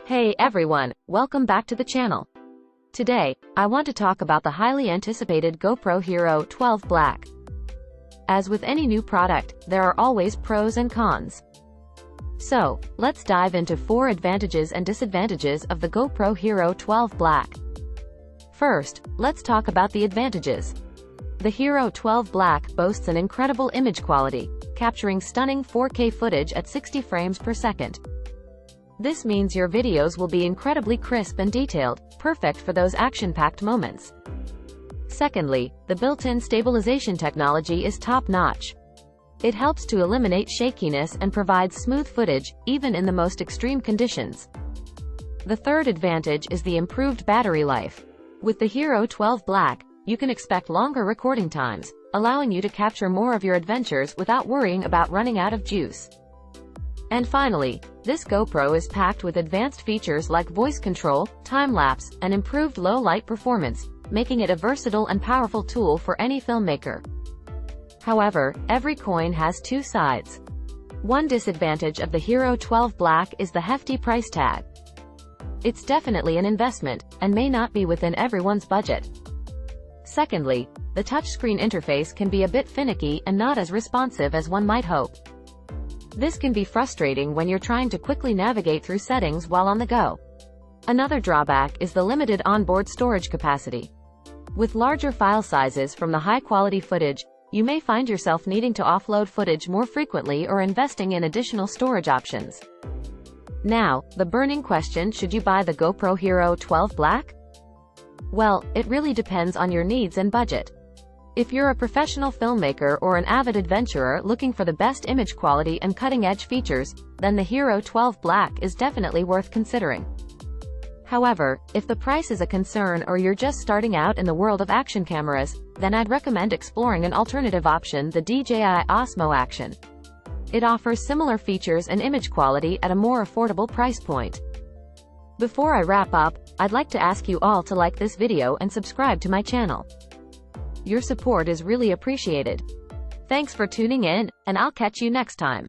Hey everyone, welcome back to the channel. Today, I want to talk about the highly anticipated GoPro Hero 12 Black. As with any new product, there are always pros and cons. So, let's dive into 4 advantages and disadvantages of the GoPro Hero 12 Black. First, let's talk about the advantages. The Hero 12 Black boasts an incredible image quality, capturing stunning 4K footage at 60 frames per second. This means your videos will be incredibly crisp and detailed, perfect for those action-packed moments. Secondly, the built-in stabilization technology is top-notch. It helps to eliminate shakiness and provides smooth footage, even in the most extreme conditions. The third advantage is the improved battery life. With the Hero 12 Black, you can expect longer recording times, allowing you to capture more of your adventures without worrying about running out of juice. And finally, this GoPro is packed with advanced features like voice control, time-lapse, and improved low-light performance, making it a versatile and powerful tool for any filmmaker. However, every coin has two sides. One disadvantage of the Hero 12 Black is the hefty price tag. It's definitely an investment, and may not be within everyone's budget. Secondly, the touchscreen interface can be a bit finicky and not as responsive as one might hope. This can be frustrating when you're trying to quickly navigate through settings while on the go. Another drawback is the limited onboard storage capacity. With larger file sizes from the high-quality footage, you may find yourself needing to offload footage more frequently or investing in additional storage options. Now, the burning question: should you buy the GoPro Hero 12 Black? Well, it really depends on your needs and budget. If you're a professional filmmaker or an avid adventurer looking for the best image quality and cutting-edge features, then the Hero 12 Black is definitely worth considering. However, if the price is a concern or you're just starting out in the world of action cameras, then I'd recommend exploring an alternative option, the DJI Osmo Action. It offers similar features and image quality at a more affordable price point. Before I wrap up, I'd like to ask you all to like this video and subscribe to my channel. Your support is really appreciated. Thanks for tuning in, and I'll catch you next time.